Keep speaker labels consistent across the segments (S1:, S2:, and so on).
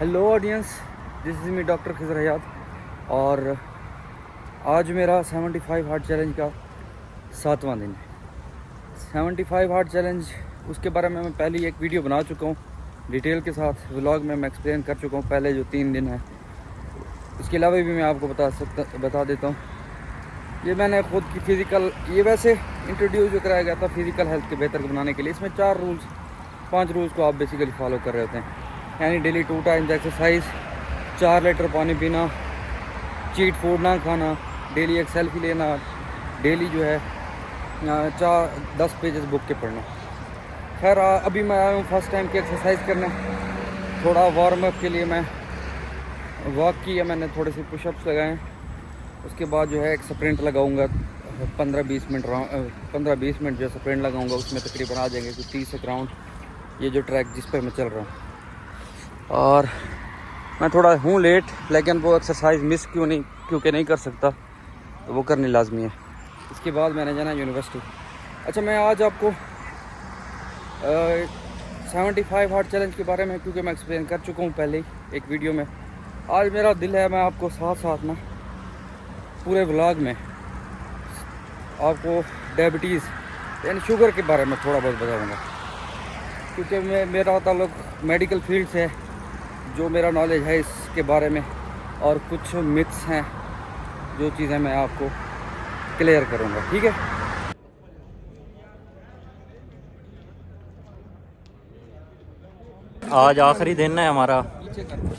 S1: Hello audience, this is me doctor Khizar Hayat. और आज मेरा 75 हार्ट चैलेंज का 7वां दिन है। 75 हार्ट चैलेंज, उसके बारे में मैं पहले एक वीडियो बना चुका हूँ डिटेल के साथ। व्लॉग में मैं एक्सप्लेन कर चुका हूँ पहले जो 3 दिन है। उसके अलावा भी मैं आपको बता देता हूँ। ये मैंने खुद की फ़िज़िकल, ये वैसे इंट्रोड्यूस जो कराया गया था फ़िज़िकल हेल्थ के बेहतर बनाने के लिए। इसमें 5 रूल्स को आप बेसिकली फॉलो कर रहे होते हैं, यानी डेली 2 टाइम्स एक्सरसाइज, 4 लीटर पानी पीना, चीट फूड ना खाना, डेली एक सेल्फी लेना, डेली जो है 10 पेजेस बुक के पढ़ना। खैर अभी मैं आया हूँ फर्स्ट टाइम की एक्सरसाइज करने। थोड़ा वार्म अप के लिए मैं वॉक किया, मैंने थोड़े से पुशअप्स लगाए। उसके बाद जो है एक स्प्रिंट लगाऊंगा 15-20 मिनट जो स्प्रिंट लगाऊंगा, उसमें तकरीबन आ जाएंगे कुछ 30 राउंड, ये जो ट्रैक जिस पर मैं चल रहा हूँ। और मैं थोड़ा हूँ लेट, लेकिन वो एक्सरसाइज मिस क्योंकि नहीं कर सकता, तो वो करनी लाजमी है। इसके बाद मैंने जाना यूनिवर्सिटी। अच्छा, मैं आज आपको 75 हार्ट चैलेंज के बारे में, क्योंकि मैं एक्सप्लेन कर चुका हूँ पहले ही एक वीडियो में। आज मेरा दिल है मैं आपको साथ साथ ना पूरे व्लॉग में आपको डायबिटीज़ यानी शुगर के बारे में थोड़ा बहुत बताऊँगा, क्योंकि मेरा ताल्लुक मेडिकल फील्ड से है। जो मेरा नॉलेज है इसके बारे में, और कुछ मिथ्स हैं, जो चीज़ें मैं आपको क्लियर करूँगा, ठीक है।
S2: आज आखिरी दिन है हमारा,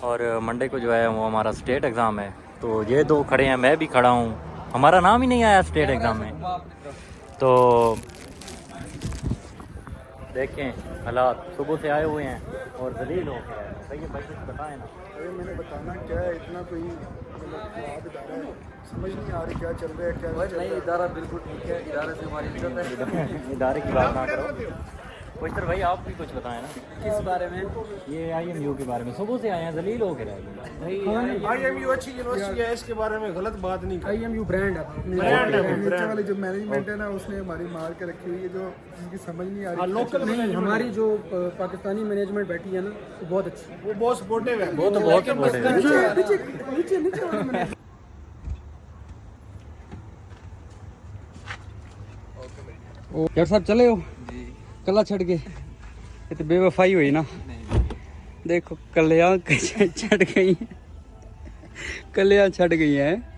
S2: और मंडे को जो है वो हमारा स्टेट एग्ज़ाम है। तो ये दो खड़े हैं, मैं भी खड़ा हूँ, हमारा नाम ही नहीं आया स्टेट एग्ज़ाम में। तो देखें हालात, सुबह से आए हुए हैं और जलील हो गया है। सही है भाई, कुछ बताएं ना।
S3: अरे मैंने बताना क्या है, इतना कोई समझ नहीं आ रही क्या चल रहा है क्या नहीं।
S1: इदारा बिल्कुल ठीक है, इदारे से हमारी इज्जत है।
S2: इदारे की बात ना करो। पुष्कर भाई आप भी कुछ बताएं ना।
S1: किस बारे में?
S2: ये IMU के बारे में, सुबह से आए हैं, जलील हो के रह गए।
S3: IMU अच्छी यूनिवर्सिटी है, इसके बारे में गलत बात नहीं।
S4: IMU ब्रांड है,
S3: नीचे वाली जो मैनेजमेंट है ना, उसने हमारी मार के रखी हुई है, जो जिनकी समझ नहीं आ रही।
S4: लोकल नहीं, हमारी जो पाकिस्तानी मैनेजमेंट बैठी है ना, वो बहुत अच्छी,
S3: वो बहुत सपोर्टिव है।
S2: वो तो बहुत सपोर्टिव है।
S4: नीचे
S1: यार साहब चले हो कला छड़ के, ये तो बेवफाई हुई ना। देखो कलियाँ छड़ गई हैं, कलियाँ छड़ गई हैं।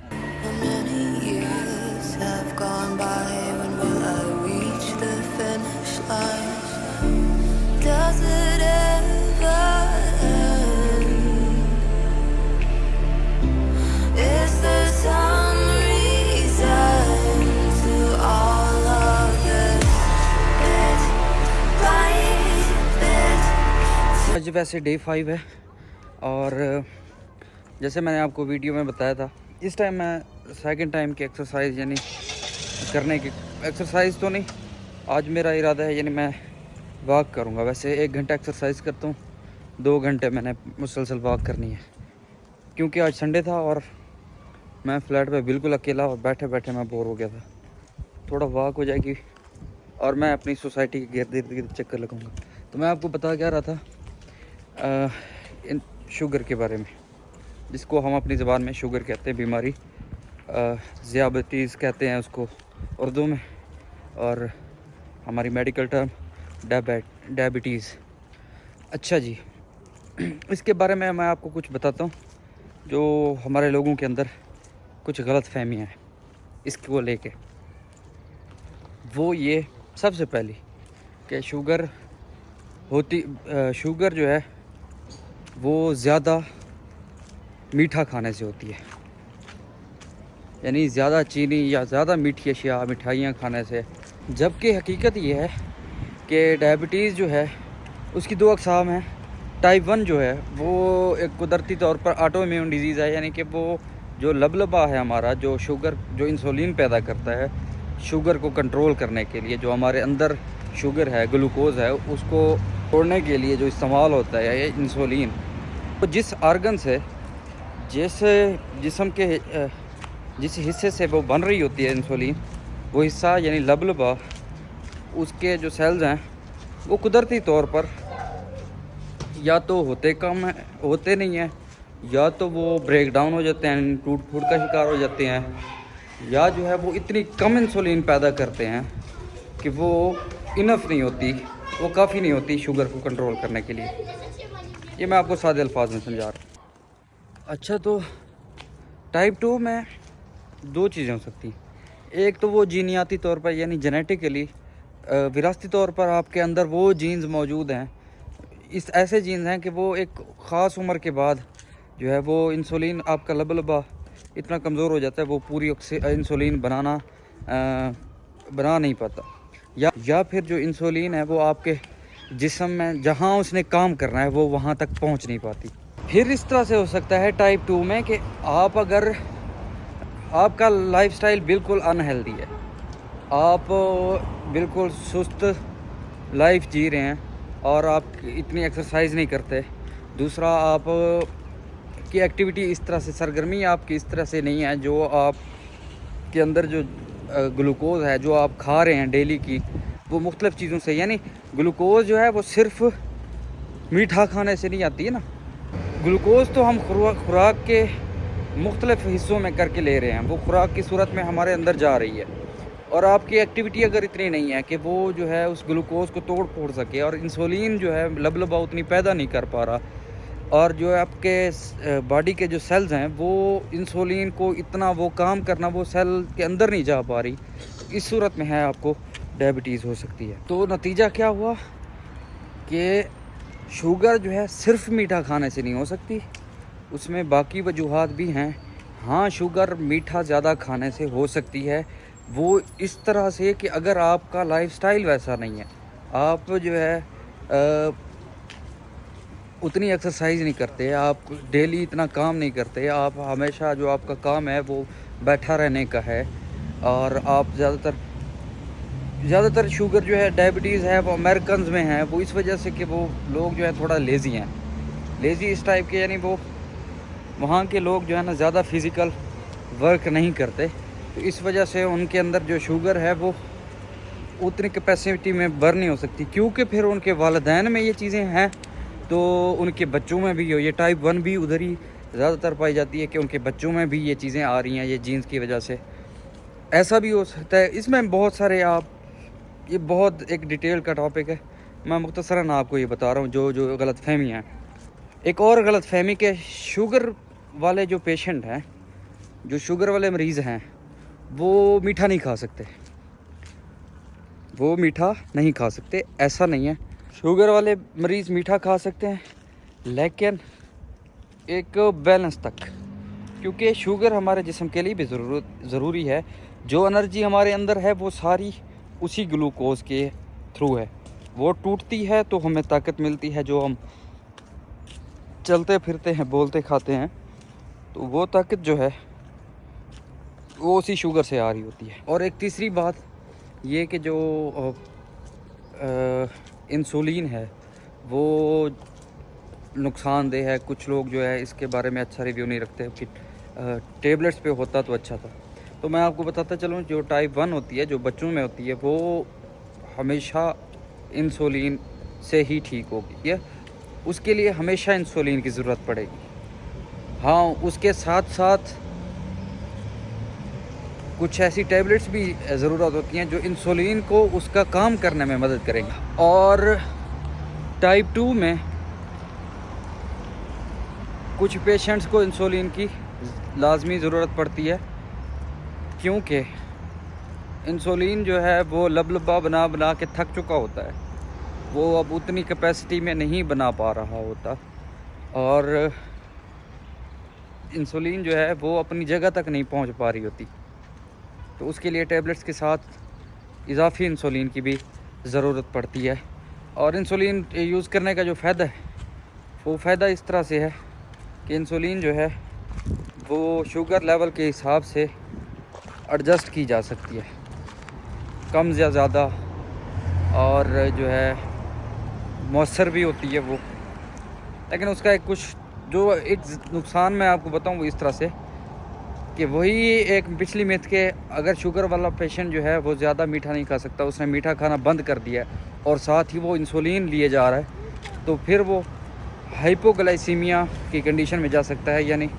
S1: आज वैसे डे 5 है, और जैसे मैंने आपको वीडियो में बताया था, इस टाइम मैं सेकंड टाइम की एक्सरसाइज यानी करने की एक्सरसाइज तो नहीं, आज मेरा इरादा है यानी मैं वॉक करूँगा। वैसे 1 घंटा एक्सरसाइज करता हूँ, 2 घंटे मैंने मुसलसल वॉक करनी है, क्योंकि आज संडे था और मैं फ्लैट पे बिल्कुल अकेला, और बैठे बैठे मैं बोर हो गया था। थोड़ा वॉक हो जाएगी और मैं अपनी सोसाइटी के गिर्द गिर्द चक्कर लगाऊंगा। तो मैं आपको बता क्या रहा था इन शुगर के बारे में, जिसको हम अपनी ज़बान में शुगर कहते हैं, बीमारी ज़ियाबतीज़ कहते हैं उसको उर्दू में, और हमारी मेडिकल टर्म डायबिटीज़। अच्छा जी, इसके बारे में मैं आपको कुछ बताता हूँ, जो हमारे लोगों के अंदर कुछ गलत फहमियाँ हैं इसको लेके। वो ये सबसे पहली कि शुगर जो है वो ज़्यादा मीठा खाने से होती है, यानी ज़्यादा चीनी या ज़्यादा मीठी अशिया मिठाइयाँ खाने से। जबकि हकीकत ये है कि डायबिटीज़ जो है उसकी 2 अक़साम हैं। टाइप 1 जो है वो एक कुदरती तौर पर ऑटो इम्यून डिजीज़ है, यानी कि वो जो लबलबा है हमारा, जो शुगर जो इंसुलिन पैदा करता है शुगर को कंट्रोल करने के लिए, जो हमारे अंदर शुगर है, ग्लूकोज है, उसको छोड़ने के लिए जो इस्तेमाल होता है ये इंसुलिन, तो जिस आर्गन से, जिस जिस्म के जिस हिस्से से वो बन रही होती है इंसुलिन, वो हिस्सा यानी लबलबा, उसके जो सेल्स हैं वो कुदरती तौर पर या तो होते नहीं हैं, या तो वो ब्रेक डाउन हो जाते हैं, टूट फूट का शिकार हो जाते हैं, या जो है वो इतनी कम इंसुलिन पैदा करते हैं कि वो इनफ नहीं होती, वो काफ़ी नहीं होती शुगर को कंट्रोल करने के लिए। ये मैं आपको सादे अल्फाज में समझा रहा हूँ। अच्छा, तो टाइप 2 में दो चीज़ें हो सकती हैं। एक तो वो जीनियाती तौर पर यानी जेनेटिकली विरासती तौर पर आपके अंदर वो जीन्स मौजूद हैं, इस ऐसे जीन्स हैं कि वो एक ख़ास उम्र के बाद जो है वो इंसुलिन आपका लबा इतना कमज़ोर हो जाता है, वो पूरी इंसुलिन बना नहीं पाता, या फिर जो इंसुलिन है वो आपके जिस्म में जहाँ उसने काम करना है वो वहाँ तक पहुँच नहीं पाती। फिर इस तरह से हो सकता है टाइप 2 में कि आप अगर आपका लाइफस्टाइल बिल्कुल अनहेल्दी है, आप बिल्कुल सुस्त लाइफ जी रहे हैं और आप इतनी एक्सरसाइज नहीं करते, दूसरा आप की एक्टिविटी इस तरह से, सरगर्मी आपकी इस तरह से नहीं है, जो आप के अंदर जो ग्लूकोज़ है जो आप खा रहे हैं डेली की, वो मुख्तलिफ़ चीज़ों से, यानी ग्लूकोज़ जो है वो सिर्फ़ मीठा खाने से नहीं आती है ना। ग्लूकोज़ तो हम खुराक के मुख्तलिफ़ हिस्सों में करके ले रहे हैं, वो खुराक की सूरत में हमारे अंदर जा रही है, और आपकी एक्टिविटी अगर इतनी नहीं है कि वो जो है उस ग्लूकोज़ को तोड़ फोड़ सके, और इंसुलिन जो है लबलबा उतनी पैदा नहीं कर पा रहा, और जो है आपके बॉडी के जो सेल्स हैं वो इंसुलिन को इतना वो काम करना वो सेल के अंदर नहीं जा पा रही, इस सूरत में है आपको डायबिटीज़ हो सकती है। तो नतीजा क्या हुआ कि शुगर जो है सिर्फ मीठा खाने से नहीं हो सकती, उसमें बाकी वजूहात भी हैं। हाँ, शुगर मीठा ज़्यादा खाने से हो सकती है, वो इस तरह से कि अगर आपका लाइफस्टाइल वैसा नहीं है, आप जो है उतनी एक्सरसाइज नहीं करते, आप डेली इतना काम नहीं करते, आप हमेशा जो आपका काम है वो बैठा रहने का है, और आप ज़्यादातर शुगर जो है डायबिटीज़ है वो अमेरिकन में है, वो इस वजह से कि वो लोग जो है थोड़ा लेज़ी हैं, लेज़ी इस टाइप के, यानी वो वहाँ के लोग जो है ना ज़्यादा फिज़िकल वर्क नहीं करते, तो इस वजह से उनके अंदर जो शुगर है वो उतनी कैपेसिटी में बर्न नहीं हो सकती, क्योंकि फिर उनके वालिदैन में ये चीज़ें हैं तो उनके बच्चों में भी ये टाइप 1 भी उधर ही ज़्यादातर पाई जाती है कि उनके बच्चों में भी ये चीज़ें आ रही हैं, ये जीन्स की वजह से। ऐसा भी हो सकता है, इसमें बहुत सारे ये बहुत एक डिटेल का टॉपिक है, मैं मुख्तसरन आपको ये बता रहा हूँ जो गलतफहमी है। एक और गलतफहमी के शुगर वाले जो पेशेंट हैं, जो शुगर वाले मरीज़ हैं, वो मीठा नहीं खा सकते, वो मीठा नहीं खा सकते, ऐसा नहीं है। शुगर वाले मरीज़ मीठा खा सकते हैं, लेकिन एक बैलेंस तक, क्योंकि शुगर हमारे जिस्म के लिए भी ज़रूरी है। जो एनर्जी हमारे अंदर है वो सारी उसी ग्लूकोज़ के थ्रू है, वो टूटती है तो हमें ताकत मिलती है, जो हम चलते फिरते हैं, बोलते खाते हैं, तो वो ताकत जो है वो उसी शुगर से आ रही होती है। और एक तीसरी बात ये कि जो इंसुलिन है वो नुकसानदेह है, कुछ लोग जो है इसके बारे में अच्छा रिव्यू नहीं रखते कि टेबलेट्स पे होता तो अच्छा था। तो मैं आपको बताता चलूँ, जो टाइप 1 होती है, जो बच्चों में होती है, वो हमेशा इंसुलिन से ही ठीक होगी, या उसके लिए हमेशा इंसुलिन की ज़रूरत पड़ेगी। हाँ, उसके साथ साथ कुछ ऐसी टैबलेट्स भी ज़रूरत होती हैं जो इंसुलिन को उसका काम करने में मदद करेंगी। और टाइप 2 में कुछ पेशेंट्स को इंसुलिन की लाजमी ज़रूरत पड़ती है, क्योंकि इंसुलिन जो है वो लबलबा बना बना के थक चुका होता है, वो अब उतनी कैपेसिटी में नहीं बना पा रहा होता, और इंसुलिन जो है वो अपनी जगह तक नहीं पहुंच पा रही होती, तो उसके लिए टैबलेट्स के साथ इजाफी इंसुलिन की भी ज़रूरत पड़ती है। और इंसुलिन यूज़ करने का जो फ़ायदा है, वो फ़ायदा इस तरह से है कि इंसुलिन जो है वो शुगर लेवल के हिसाब से एडजस्ट की जा सकती है, कम या ज़्यादा, और जो है मौसर भी होती है वो। लेकिन उसका एक नुकसान मैं आपको बताऊं वो इस तरह से कि वही एक पिछली मिथ के, अगर शुगर वाला पेशेंट जो है वो ज़्यादा मीठा नहीं खा सकता, उसने मीठा खाना बंद कर दिया और साथ ही वो इंसुलिन लिए जा रहा है, तो फिर वो हाइपोग्लाइसीमिया की कंडीशन में जा सकता है, यानी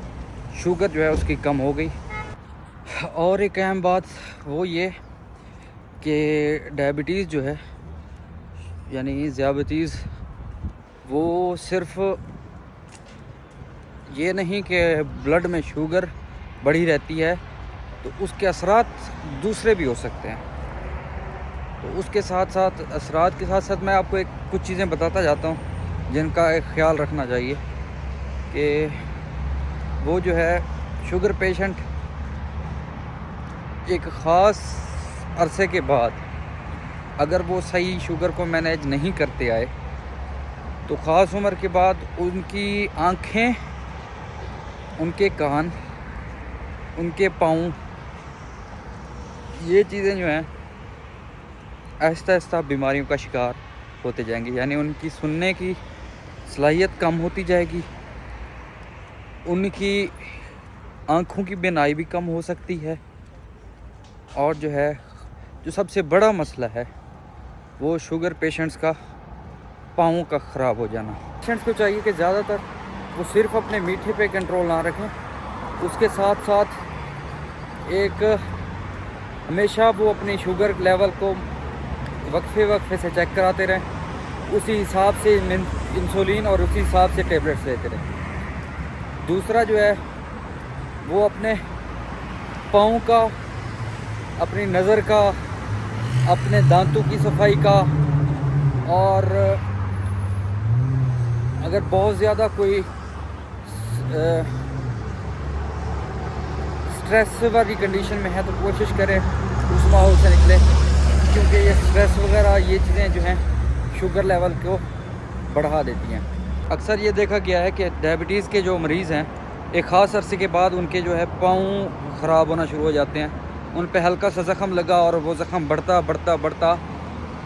S1: शुगर जो है उसकी कम हो गई। और एक अहम बात वो ये कि डायबिटीज़ जो है यानी ज़ियाबतीज़ वो सिर्फ़ ये नहीं कि ब्लड में शुगर बढ़ी रहती है, तो उसके असरात दूसरे भी हो सकते हैं। तो उसके साथ साथ असरात के साथ साथ मैं आपको कुछ चीज़ें बताता जाता हूँ जिनका एक ख्याल रखना चाहिए कि वो जो है शुगर पेशेंट एक ख़ास अरसे के बाद अगर वो सही शुगर को मैनेज नहीं करते आए तो ख़ास उम्र के बाद उनकी आँखें, उनके कान, उनके पाँव, ये चीज़ें जो हैं आहिस्ता आहिस्ता बीमारियों का शिकार होते जाएंगे। यानी उनकी सुनने की सलाहियत कम होती जाएगी, उनकी आँखों की बीनाई भी कम हो सकती है, और जो है जो सबसे बड़ा मसला है वो शुगर पेशेंट्स का पाँव का ख़राब हो जाना। पेशेंट्स को चाहिए कि ज़्यादातर वो सिर्फ़ अपने मीठे पे कंट्रोल ना रखें, उसके साथ साथ एक हमेशा वो अपनी शुगर लेवल को वक्फे से चेक कराते रहें, उसी हिसाब से इंसुलिन और उसी हिसाब से टेबलेट्स लेते रहें। दूसरा जो है वो अपने पाँव का, अपनी नज़र का, अपने दांतों की सफाई का, और अगर बहुत ज़्यादा कोई स्ट्रेस वाली कंडीशन में है तो कोशिश करें उस माहौल से निकले, क्योंकि ये स्ट्रेस वगैरह ये चीज़ें जो हैं शुगर लेवल को बढ़ा देती हैं। अक्सर ये देखा गया है कि डायबिटीज़ के जो मरीज़ हैं एक ख़ास अरसे के बाद उनके जो है पाँव ख़राब होना शुरू हो जाते हैं, उन पे हल्का सा ज़ख़म लगा और वो ज़ख़म बढ़ता बढ़ता बढ़ता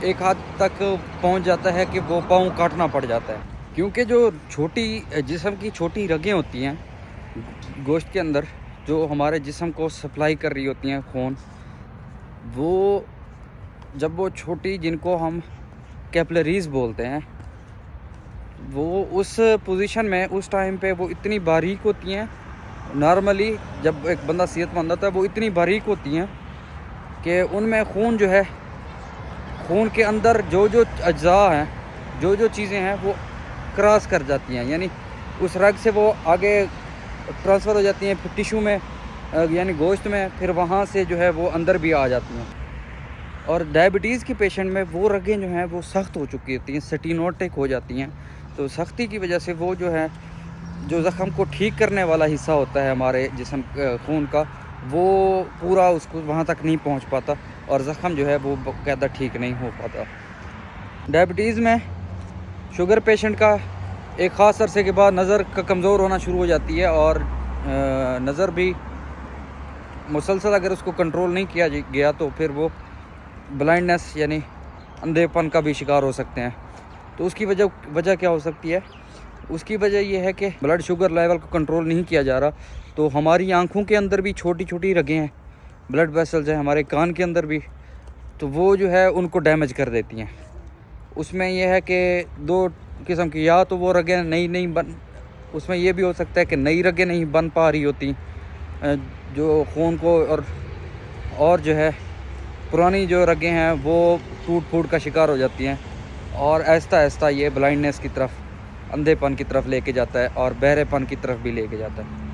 S1: एक हद तक पहुंच जाता है कि वो पाँव काटना पड़ जाता है। क्योंकि जो छोटी जिस्म की छोटी रगें होती हैं गोश्त के अंदर, जो हमारे जिस्म को सप्लाई कर रही होती हैं खून, वो जब वो छोटी, जिनको हम कैपिलरीज़ बोलते हैं, वो उस पोजीशन में उस टाइम पे वो इतनी बारीक होती हैं। नॉर्मली जब एक बंदा सेहतमंद होता है वो इतनी बारीक होती हैं कि उनमें खून जो है, खून के अंदर जो जो अज्जा हैं, जो जो चीज़ें हैं वो क्रॉस कर जाती हैं, यानी उस रग से वो आगे ट्रांसफ़र हो जाती हैं फिर टिश्यू में, यानी गोश्त में, फिर वहाँ से जो है वो अंदर भी आ जाती हैं। और डायबिटीज़ के पेशेंट में वो रगें जो हैं वो सख्त हो चुकी होती हैं, स्टेनोटिक हो जाती हैं। तो सख्ती की वजह से वो जो है, जो ज़ख़म को ठीक करने वाला हिस्सा होता है हमारे जिस्म खून का, वो पूरा उसको वहाँ तक नहीं पहुँच पाता और ज़ख़म जो है वो बाकायदा ठीक नहीं हो पाता। डायबिटीज़ में शुगर पेशेंट का एक ख़ास अरसे के बाद नज़र का कमज़ोर होना शुरू हो जाती है, और नज़र भी मुसलसल अगर उसको कंट्रोल नहीं किया गया तो फिर वो ब्लाइंडनेस यानी अंधेपन का भी शिकार हो सकते हैं। तो उसकी वजह क्या हो सकती है? उसकी वजह यह है कि ब्लड शुगर लेवल को कंट्रोल नहीं किया जा रहा, तो हमारी आँखों के अंदर भी छोटी छोटी रगें हैं, ब्लड वेसल्स हैं, हमारे कान के अंदर भी, तो वो जो है उनको डैमेज कर देती हैं। उसमें यह है कि दो किस्म की, या तो वो रगें नई बन, उसमें ये भी हो सकता है कि नई रगें नहीं बन पा रही होती जो खून को, और जो है पुरानी जो रगें हैं वो टूट फूट का शिकार हो जाती हैं, और आहिस्ता आहिस्ता ये ब्लाइंडनेस की तरफ, अंधेपन की तरफ लेके जाता है और बहरेपन की तरफ भी लेके जाता है।